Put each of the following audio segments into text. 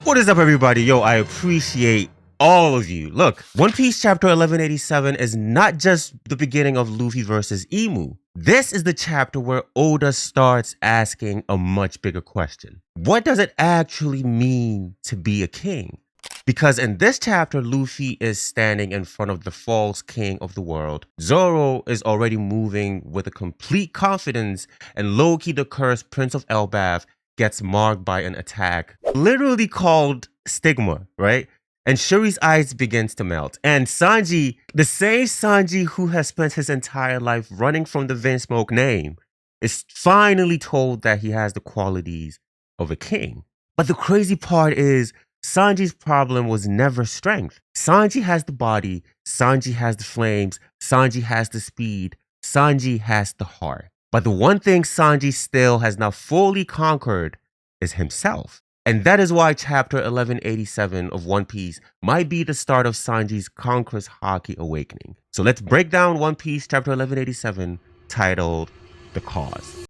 What is up, everybody? Yo, I appreciate all of you. Look, One Piece chapter 1187 is not just the beginning of Luffy versus Imu. This is the chapter where Oda starts asking a much bigger question. What does it actually mean to be a king? Because in this chapter, Luffy is standing in front of the false king of the world. Zoro is already moving with a complete confidence, and Loki, the cursed prince of Elbaph, gets marked by an attack, literally called Stigma, right? And Shuri's eyes begins to melt. And Sanji, the same Sanji who has spent his entire life running from the Vinsmoke name, is finally told that he has the qualities of a king. But the crazy part is, Sanji's problem was never strength. Sanji has the body, Sanji has the flames, Sanji has the speed, Sanji has the heart. But the one thing Sanji still has not fully conquered is himself. And that is why chapter 1187 of One Piece might be the start of Sanji's conqueror's haki awakening. So let's break down One Piece chapter 1187 titled The Cause.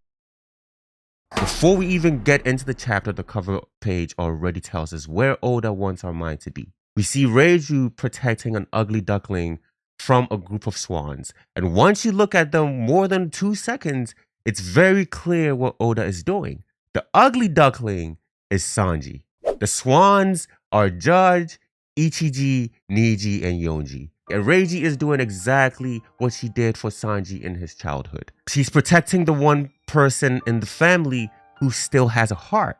Before we even get into the chapter, the cover page already tells us where Oda wants our mind to be. We see Reiju protecting an ugly duckling from a group of swans. And once you look at them more than 2 seconds, it's very clear what Oda is doing. The ugly duckling is Sanji. The swans are Judge, Ichiji, Niji, and Yonji. And Reiji is doing exactly what she did for Sanji in his childhood. She's protecting the one person in the family who still has a heart.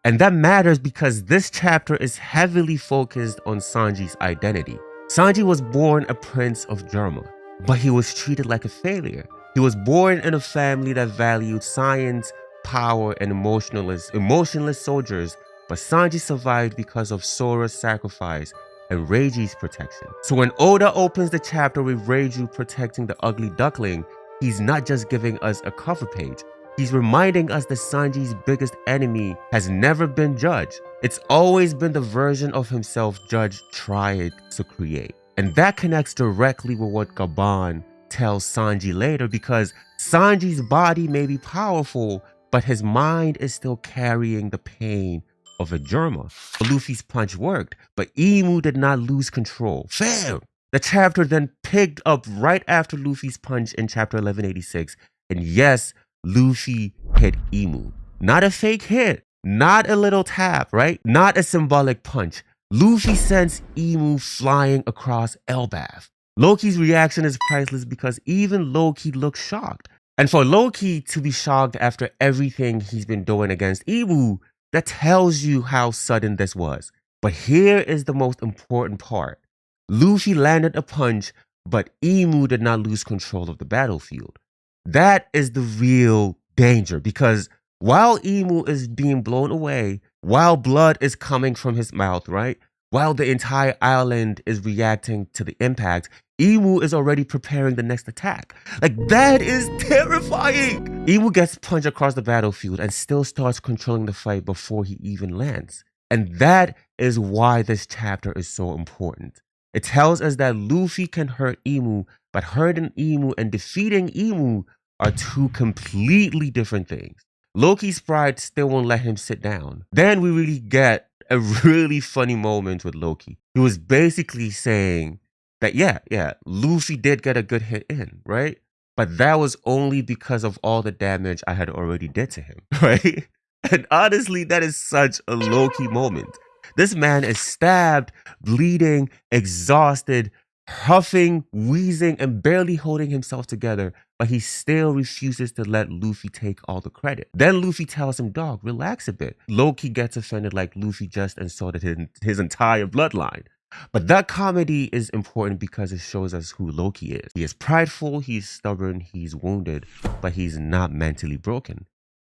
And that matters because this chapter is heavily focused on Sanji's identity. Sanji was born a prince of Germa, but he was treated like a failure. He was born in a family that valued science, power, and emotionless soldiers, but Sanji survived because of Sora's sacrifice and Reiji's protection. So when Oda opens the chapter with Reiju protecting the ugly duckling, he's not just giving us a cover page. He's reminding us that Sanji's biggest enemy has never been Judge. It's always been the version of himself Judge tried to create. And that connects directly with what Gaban tells Sanji later, because Sanji's body may be powerful, but his mind is still carrying the pain of a Germa. Luffy's punch worked, but Imu did not lose control. Fair! The chapter then picked up right after Luffy's punch in chapter 1186. And yes, Luffy hit Imu. Not a fake hit, not a little tap, right? Not a symbolic punch. Luffy sends Imu flying across Elbaph. Loki's reaction is priceless because even Loki looks shocked. And for Loki to be shocked after everything he's been doing against Imu, that tells you how sudden this was. But here is the most important part. Luffy landed a punch, but Imu did not lose control of the battlefield. That is the real danger, because while Imu is being blown away, while blood is coming from his mouth, right? While the entire island is reacting to the impact, Imu is already preparing the next attack. Like, that is terrifying! Imu gets punched across the battlefield and still starts controlling the fight before he even lands. And that is why this chapter is so important. It tells us that Luffy can hurt Imu, but hurting Imu and defeating Imu are two completely different things. Loki's pride still won't let him sit down. Then we really get a really funny moment with Loki. He was basically saying that, yeah, Luffy did get a good hit in, right? But that was only because of all the damage I had already did to him, right? And honestly, that is such a Loki moment. This man is stabbed, bleeding, exhausted, huffing, wheezing, and barely holding himself together, but he still refuses to let Luffy take all the credit. Then Luffy tells him, dog, relax a bit. Loki gets offended like Luffy just insulted his entire bloodline. But that comedy is important because it shows us who Loki is. He is prideful, he's stubborn, he's wounded, but he's not mentally broken.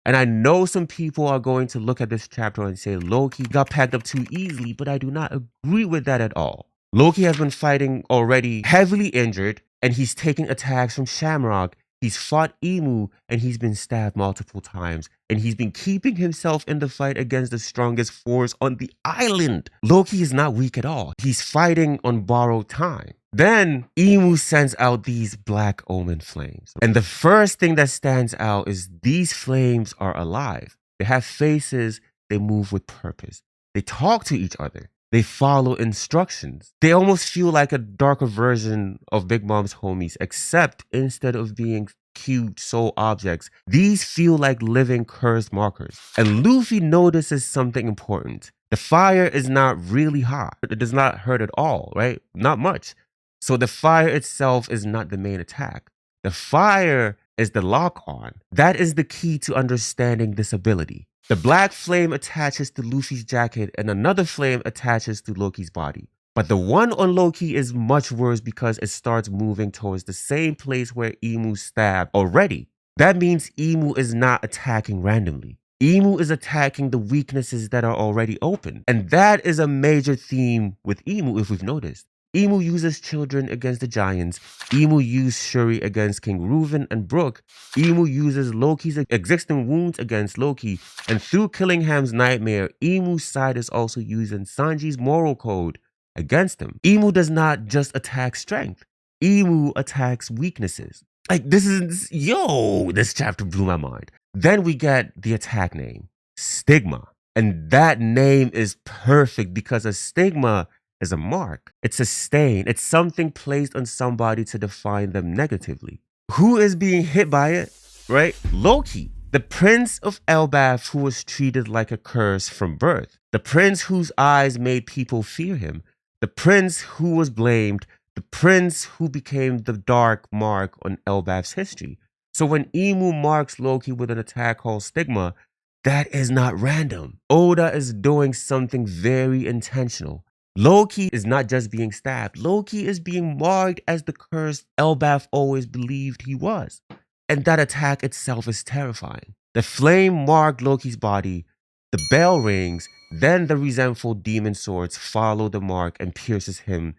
And I know some people are going to look at this chapter and say Loki got packed up too easily, but I do not agree with that at all. Loki has been fighting already heavily injured, and he's taking attacks from Shamrock. He's fought Imu, and he's been stabbed multiple times, and he's been keeping himself in the fight against the strongest force on the island. Loki is not weak at all. He's fighting on borrowed time. Then Imu sends out these black Omen flames. And the first thing that stands out is these flames are alive. They have faces, they move with purpose. They talk to each other. They follow instructions. They almost feel like a darker version of Big Mom's homies, except instead of being cute soul objects, these feel like living cursed markers. And Luffy notices something important. The fire is not really hot. It does not hurt at all, right? Not much. So the fire itself is not the main attack. The fire is the lock on. That is the key to understanding this ability. The black flame attaches to Luffy's jacket and another flame attaches to Loki's body. But the one on Loki is much worse because it starts moving towards the same place where Imu stabbed already. That means Imu is not attacking randomly. Imu is attacking the weaknesses that are already open. And that is a major theme with Imu if we've noticed. Imu uses children against the giants. Imu used Shuri against King Reuven and Brook. Imu uses Loki's existing wounds against Loki. And through Killingham's nightmare, Imu's side is also using Sanji's moral code against him. Imu does not just attack strength. Imu attacks weaknesses. Like this chapter blew my mind. Then we get the attack name, Stigma. And that name is perfect because a stigma is a mark. It's a stain. It's something placed on somebody to define them negatively. Who is being hit by it, right? Loki, the prince of Elbaph who was treated like a curse from birth. The prince whose eyes made people fear him. The prince who was blamed. The prince who became the dark mark on Elbaph's history. So when Imu marks Loki with an attack called Stigma, that is not random. Oda is doing something very intentional. Loki is not just being stabbed. Loki is being marked as the cursed Elbaph always believed he was. And that attack itself is terrifying. The flame marked Loki's body. The bell rings. Then the resentful demon swords follow the mark and pierces him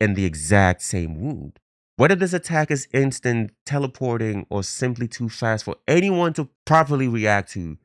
in the exact same wound. Whether this attack is instant, teleporting, or simply too fast for anyone to properly react to,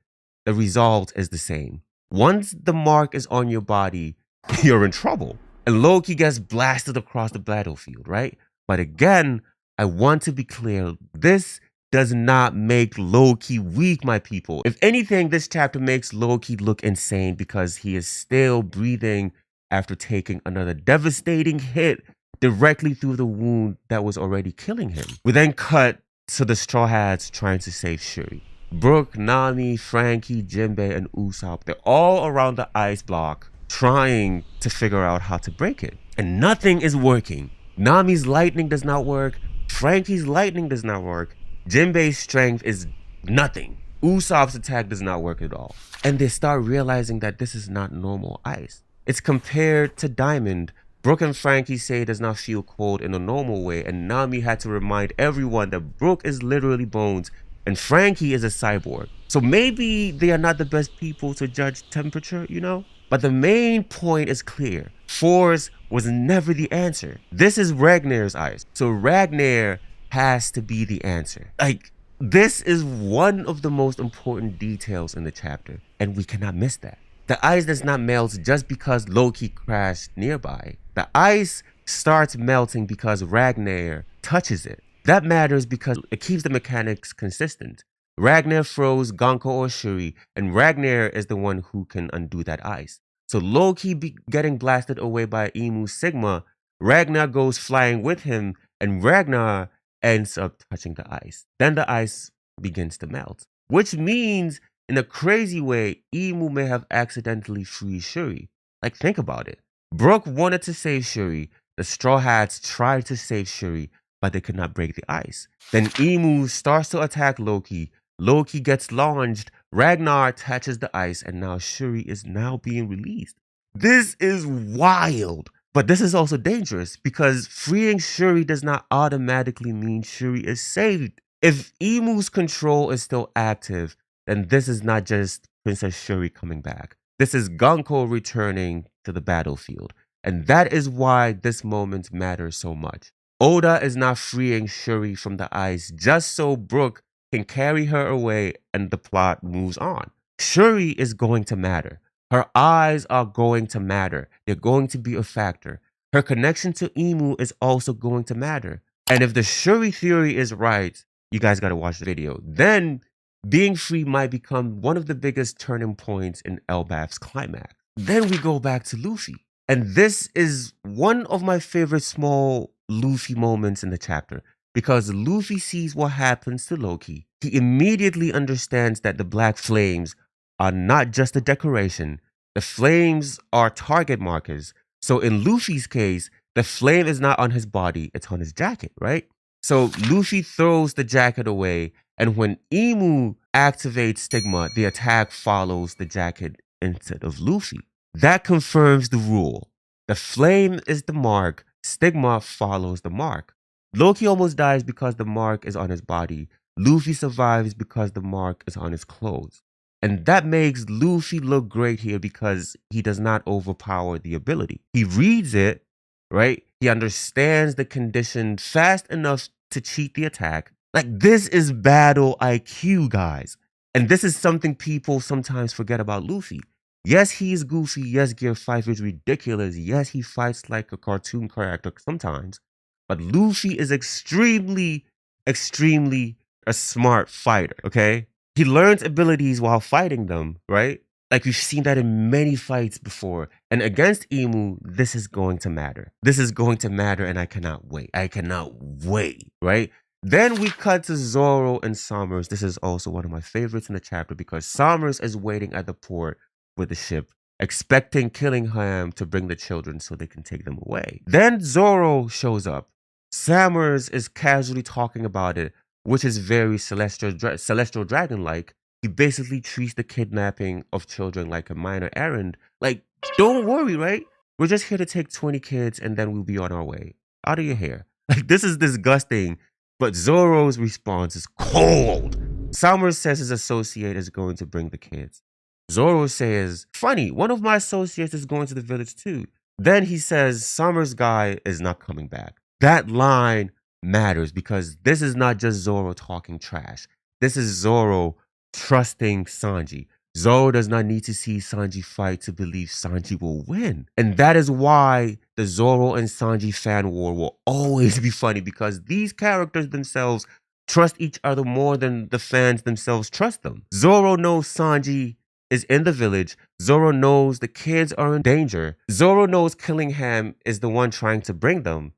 the result is the same. Once the mark is on your body, you're in trouble. And Loki gets blasted across the battlefield, right? But again, I want to be clear, this does not make Loki weak, my people. If anything, this chapter makes Loki look insane because he is still breathing after taking another devastating hit directly through the wound that was already killing him. We then cut to the Straw Hats trying to save Shuri. Brook, Nami, Frankie, Jinbei, and Usopp, they're all around the ice block trying to figure out how to break it. And nothing is working. Nami's lightning does not work. Frankie's lightning does not work. Jinbei's strength is nothing. Usopp's attack does not work at all. And they start realizing that this is not normal ice. It's compared to diamond. Brook and Frankie say it does not feel cold in a normal way, and Nami had to remind everyone that Brook is literally bones and Frankie is a cyborg. So maybe they are not the best people to judge temperature, you know? But the main point is clear. Force was never the answer. This is Ragnar's ice. So Ragnar has to be the answer. Like, this is one of the most important details in the chapter, and we cannot miss that. The ice does not melt just because Loki crashed nearby. The ice starts melting because Ragnar touches it. That matters because it keeps the mechanics consistent. Ragnar froze Gunko or Shuri, and Ragnar is the one who can undo that ice. So Loki getting blasted away by Imu's Sigma, Ragnar goes flying with him, and Ragnar ends up touching the ice. Then the ice begins to melt, which means in a crazy way, Imu may have accidentally freed Shuri. Like, think about it. Brook wanted to save Shuri. The Straw Hats tried to save Shuri, but they could not break the ice. Then Imu starts to attack Loki. Loki gets launched. Ragnar attaches the ice, and now Shuri is now being released. This is wild. But this is also dangerous because freeing Shuri does not automatically mean Shuri is saved. If Imu's control is still active, then this is not just Princess Shuri coming back. This is Gunko returning to the battlefield. And that is why this moment matters so much. Oda is not freeing Shuri from the ice just so Brook can carry her away and the plot moves on. Shuri is going to matter. Her eyes are going to matter. They're going to be a factor. Her connection to Imu is also going to matter. And if the Shuri theory is right, you guys got to watch the video. Then being free might become one of the biggest turning points in Elbaph's climax. Then we go back to Luffy. And this is one of my favorite small Luffy moments in the chapter because Luffy sees what happens to Loki. He immediately understands that the black flames are not just a decoration, the flames are target markers. So in Luffy's case, the flame is not on his body, it's on his jacket, right? So Luffy throws the jacket away, and when Imu activates Stigma, the attack follows the jacket instead of Luffy. That confirms the rule. The flame is the mark, Stigma follows the mark. Loki almost dies because the mark is on his body. Luffy survives because the mark is on his clothes. And that makes Luffy look great here because he does not overpower the ability. He reads it, right? He understands the condition fast enough to cheat the attack. Like, this is battle IQ, guys. And this is something people sometimes forget about Luffy. Yes, he is goofy. Yes, Gear 5 is ridiculous. Yes, he fights like a cartoon character sometimes. But Luffy is extremely, extremely a smart fighter, okay? He learns abilities while fighting them, right? Like, we've seen that in many fights before. And against Imu, this is going to matter. This is going to matter, and I cannot wait. I cannot wait, right? Then we cut to Zoro and Sommers. This is also one of my favorites in the chapter because Sommers is waiting at the port with the ship, expecting Killingham to bring the children so they can take them away. Then Zoro shows up. Sommers is casually talking about it, which is very celestial dragon-like. He basically treats the kidnapping of children like a minor errand. Like, don't worry, right? We're just here to take 20 kids and then we'll be on our way. Out of your hair. Like, this is disgusting. But Zoro's response is cold. Sommers says his associate is going to bring the kids. Zoro says, funny, one of my associates is going to the village too. Then he says, Sommers' guy is not coming back. That line matters because this is not just Zoro talking trash. This is Zoro trusting Sanji. Zoro does not need to see Sanji fight to believe Sanji will win. And that is why the Zoro and Sanji fan war will always be funny because these characters themselves trust each other more than the fans themselves trust them. Zoro knows Sanji is in the village. Zoro knows the kids are in danger. Zoro knows Killingham is the one trying to bring them.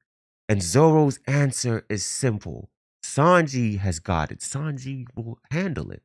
And Zoro's answer is simple. Sanji has got it. Sanji will handle it.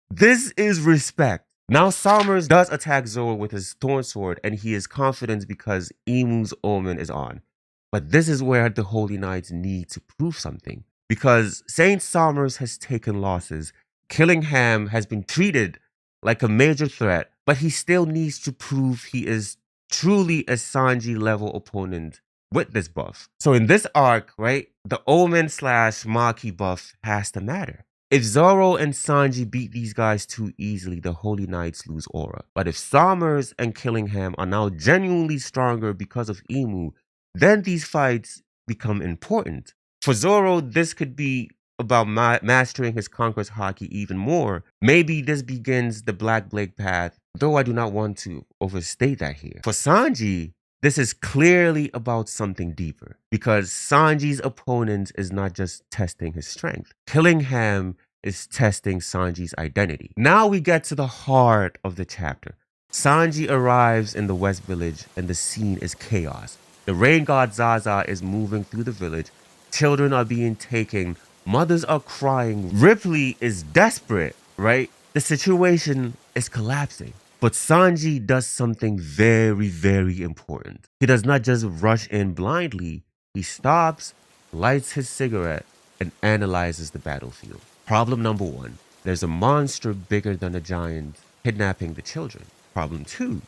This is respect. Now Sommers does attack Zoro with his thorn sword and he is confident because Imu's Omen is on. But this is where the Holy Knights need to prove something. Because Saint Sommers has taken losses. Killingham has been treated like a major threat, but he still needs to prove he is truly a Sanji level opponent with this buff. So in this arc, right, the Omen / Maki buff has to matter. If Zoro and Sanji beat these guys too easily, the Holy Knights lose aura. But if Sommers and Killingham are now genuinely stronger because of Imu, then these fights become important. For Zoro, this could be about mastering his conquest hockey even more. Maybe this begins the Black Blade path, though I do not want to overstate that here. For Sanji, this is clearly about something deeper because Sanji's opponent is not just testing his strength. Killingham is testing Sanji's identity. Now we get to the heart of the chapter. Sanji arrives in the West Village and the scene is chaos. The rain god Zaza is moving through the village. Children are being taken. Mothers are crying. Ripley is desperate, right? The situation is collapsing. But Sanji does something very, very important. He does not just rush in blindly. He stops, lights his cigarette, and analyzes the battlefield. Problem number 1. There's a monster bigger than a giant kidnapping the children. Problem 2.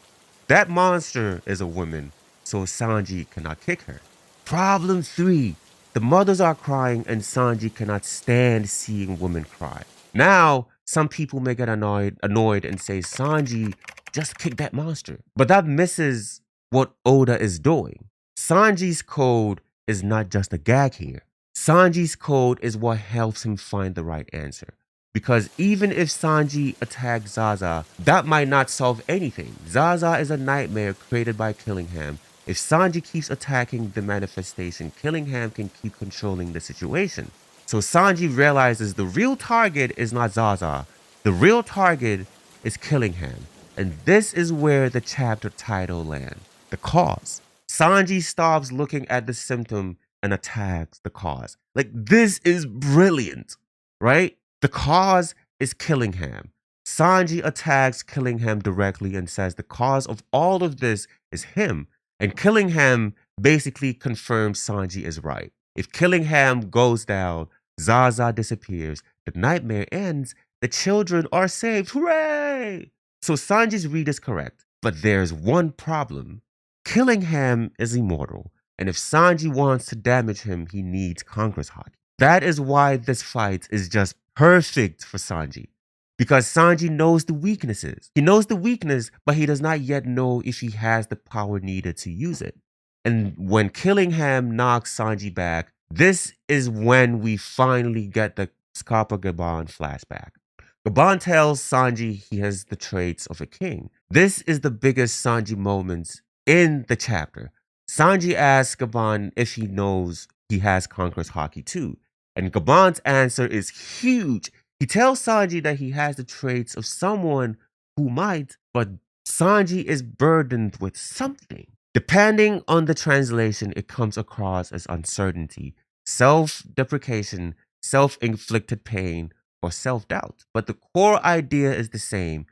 That monster is a woman, so Sanji cannot kick her. Problem 3. The mothers are crying and Sanji cannot stand seeing women cry. Now, some people may get annoyed and say, Sanji, just kick that monster. But that misses what Oda is doing. Sanji's code is not just a gag here. Sanji's code is what helps him find the right answer. Because even if Sanji attacks Zaza, that might not solve anything. Zaza is a nightmare created by Killingham. If Sanji keeps attacking the manifestation, Killingham can keep controlling the situation. So Sanji realizes the real target is not Zaza. The real target is Killingham. And this is where the chapter title lands. The cause. Sanji stops looking at the symptom and attacks the cause. Like, this is brilliant, right? The cause is Killingham. Sanji attacks Killingham directly and says the cause of all of this is him. And Killingham basically confirms Sanji is right. If Killingham goes down, Zaza disappears, the nightmare ends, the children are saved. Hooray! So Sanji's read is correct. But there's one problem. Killingham is immortal, and if Sanji wants to damage him, he needs Conqueror's Haki. That is why this fight is just perfect for Sanji. Because Sanji knows the weaknesses. He knows the weakness, but he does not yet know if he has the power needed to use it. And when Killingham knocks Sanji back, this is when we finally get the Scapa Gaban flashback. Gaban tells Sanji he has the traits of a king. This is the biggest Sanji moment in the chapter. Sanji asks Gaban if he knows he has Conqueror's Haki too. And Gaban's answer is huge. He tells Sanji that he has the traits of someone who might, but Sanji is burdened with something. Depending on the translation, it comes across as uncertainty, self-deprecation, self-inflicted pain, or self-doubt. But the core idea is the same.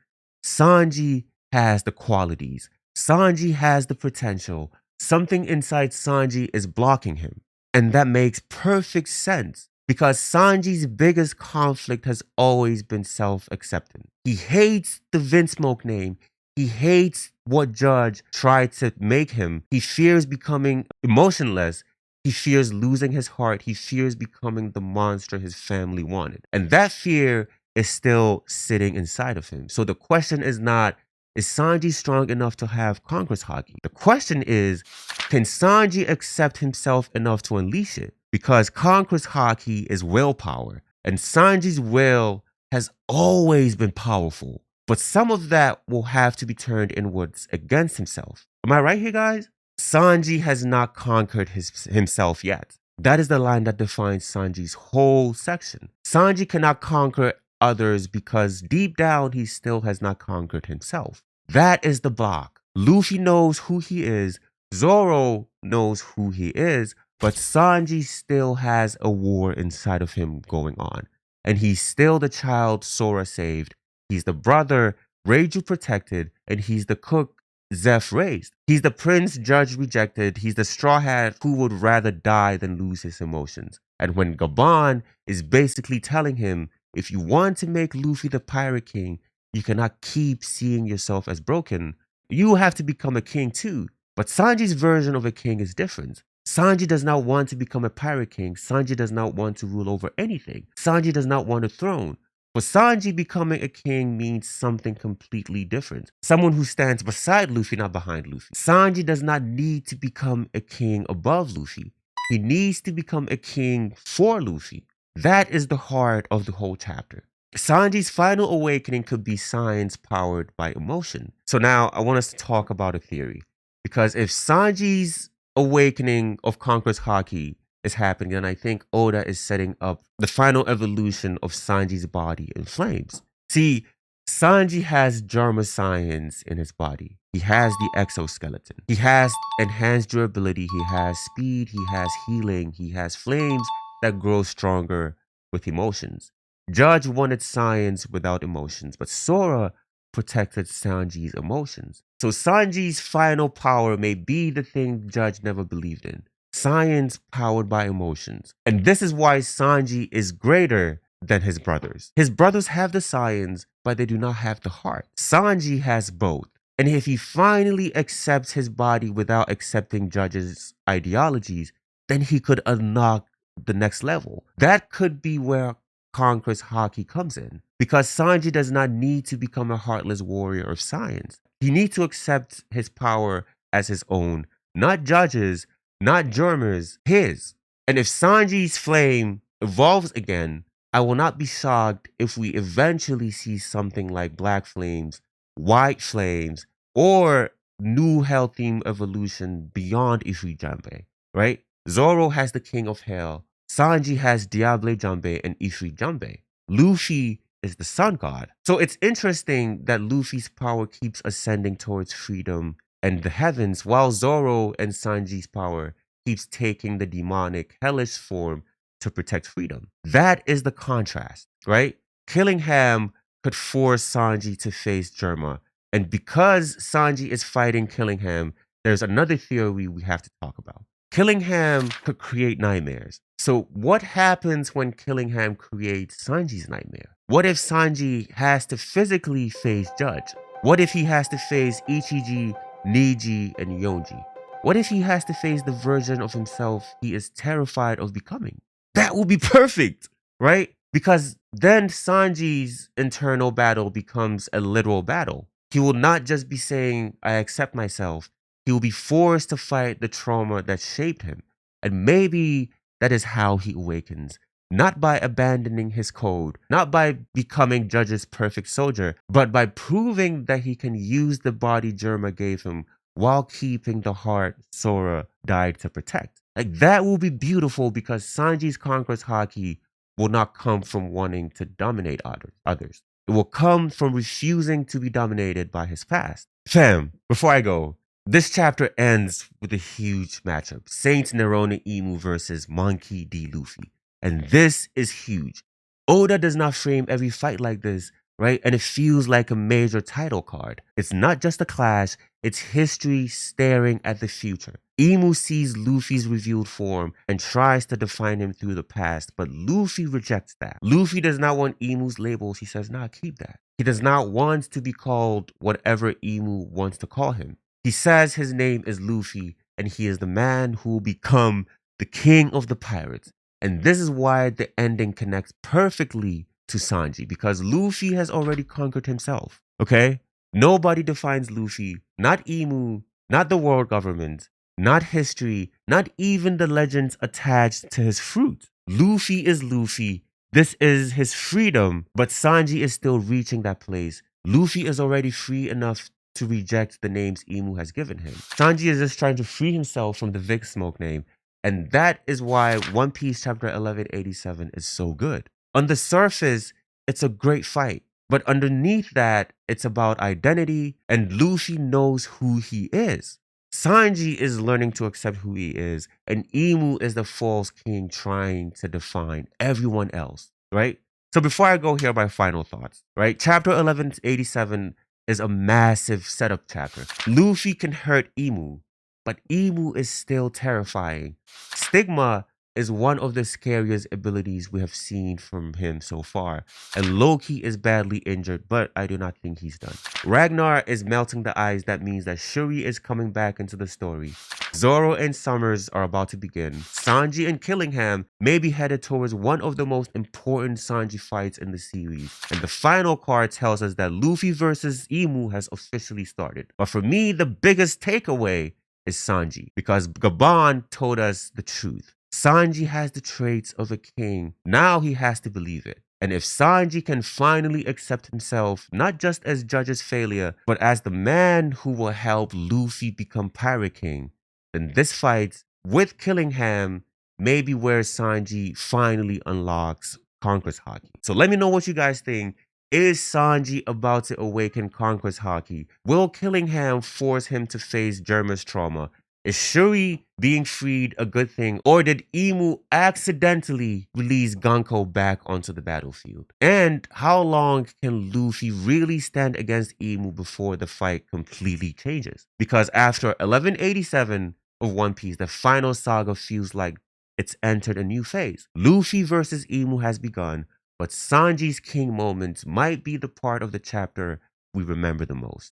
Sanji has the qualities. Sanji has the potential. Something inside Sanji is blocking him. And that makes perfect sense because Sanji's biggest conflict has always been self-acceptance. He hates the Vinsmoke name. He hates what Judge tried to make him. He fears becoming emotionless. He fears losing his heart. He fears becoming the monster his family wanted. And that fear is still sitting inside of him. So the question is not, is Sanji strong enough to have Conqueror's Haki? The question is, can Sanji accept himself enough to unleash it? Because Conqueror's Haki is willpower, and Sanji's will has always been powerful. But some of that will have to be turned inwards against himself. Am I right here, guys? Sanji has not conquered himself yet. That is the line that defines Sanji's whole section. Sanji cannot conquer others because deep down he still has not conquered himself. That is the block. Luffy knows who he is. Zoro knows who he is. But Sanji still has a war inside of him going on. And he's still the child Sora saved. He's the brother Reiju protected. And he's the cook Zeph raised. He's the prince Judge rejected. He's the straw hat who would rather die than lose his emotions. And when Gaban is basically telling him, if you want to make Luffy the Pirate King, you cannot keep seeing yourself as broken. You have to become a king too. But Sanji's version of a king is different. Sanji does not want to become a pirate king. Sanji does not want to rule over anything. Sanji does not want a throne. For Sanji, becoming a king means something completely different. Someone who stands beside Luffy, not behind Luffy. Sanji does not need to become a king above Luffy. He needs to become a king for Luffy. That is the heart of the whole chapter. Sanji's final awakening could be science powered by emotion. So now I want us to talk about a theory. Because if Sanji's awakening of Conqueror's Haki is happening, and I think Oda is setting up the final evolution of Sanji's body in flames. See, Sanji has Jarma science in his body. He has the exoskeleton. He has enhanced durability. He has speed. He has healing. He has flames that grow stronger with emotions. Judge wanted science without emotions, but Sora protected Sanji's emotions. So Sanji's final power may be the thing Judge never believed in. Science powered by emotions. And this is why Sanji is greater than his brothers. His brothers have the science, but they do not have the heart. Sanji has both. And if he finally accepts his body without accepting Judge's ideologies, then he could unlock the next level. That could be where Conqueror's Haki comes in. Because Sanji does not need to become a heartless warrior of science. He needs to accept his power as his own, not Judge's, not Germer's, his. And if Sanji's flame evolves again, I will not be shocked if we eventually see something like black flames, white flames, or new hell theme evolution beyond Ifri Jambe, right? Zoro has the King of Hell. Sanji has Diable Jambe and Ifri Jambe. Luffy is the sun god. So it's interesting that Luffy's power keeps ascending towards freedom and the heavens, while Zoro and Sanji's power keeps taking the demonic, hellish form to protect freedom. That is the contrast, right? Killingham could force Sanji to face Germa. And because Sanji is fighting Killingham, there's another theory we have to talk about. Killingham could create nightmares. So what happens when Killingham creates Sanji's nightmare? What if Sanji has to physically face Judge? What if he has to face Ichiji, Niji, and Yonji? What if he has to face the version of himself he is terrified of becoming? That would be perfect, right? Because then Sanji's internal battle becomes a literal battle. He will not just be saying, I accept myself. He will be forced to fight the trauma that shaped him. And maybe that is how he awakens. Not by abandoning his code, not by becoming Judge's perfect soldier, but by proving that he can use the body Germa gave him while keeping the heart Sora died to protect. Like, that will be beautiful because Sanji's Conqueror's Haki will not come from wanting to dominate others. It will come from refusing to be dominated by his past. Fam, before I go, this chapter ends with a huge matchup. Saint Nerona Imu versus Monkey D. Luffy. And this is huge. Oda does not frame every fight like this, right? And it feels like a major title card. It's not just a clash, it's history staring at the future. Imu sees Luffy's revealed form and tries to define him through the past, but Luffy rejects that. Luffy does not want Imu's labels. He says, nah, keep that. He does not want to be called whatever Imu wants to call him. He says his name is Luffy, and he is the man who will become the king of the pirates. And this is why the ending connects perfectly to Sanji, because Luffy has already conquered himself, okay? Nobody defines Luffy, not Imu, not the world government, not history, not even the legends attached to his fruit. Luffy is Luffy. This is his freedom, but Sanji is still reaching that place. Luffy is already free enough to reject the names Imu has given him. Sanji is just trying to free himself from the Vic Smoke name, and that is why One Piece chapter 1187 is so good. On the surface, it's a great fight, but underneath that, it's about identity, and Luffy knows who he is. Sanji is learning to accept who he is, and Imu is the false king trying to define everyone else, right? So before I go here, my final thoughts, right? Chapter 1187 is a massive setup chapter. Luffy can hurt Imu, but Imu is still terrifying. Stigma is one of the scariest abilities we have seen from him so far. And Loki is badly injured, but I do not think he's done. Ragnar is melting the ice. That means that Shuri is coming back into the story. Zoro and Sommers are about to begin. Sanji and Killingham may be headed towards one of the most important Sanji fights in the series. And the final card tells us that Luffy versus Imu has officially started. But for me, the biggest takeaway is Sanji, because Gaban told us the truth. Sanji has the traits of a king. Now he has to believe it. And if Sanji can finally accept himself, not just as Judge's failure, but as the man who will help Luffy become Pirate King, then this fight with Killingham may be where Sanji finally unlocks Conqueror's Haki. So let me know what you guys think. Is Sanji about to awaken Conqueror's Haki? Will Killingham force him to face Germa's trauma? Is Shuri being freed a good thing, or did Imu accidentally release Gunko back onto the battlefield? And how long can Luffy really stand against Imu before the fight completely changes? Because after 1187 of One Piece, the final saga feels like it's entered a new phase. Luffy versus Imu has begun, but Sanji's king moments might be the part of the chapter we remember the most.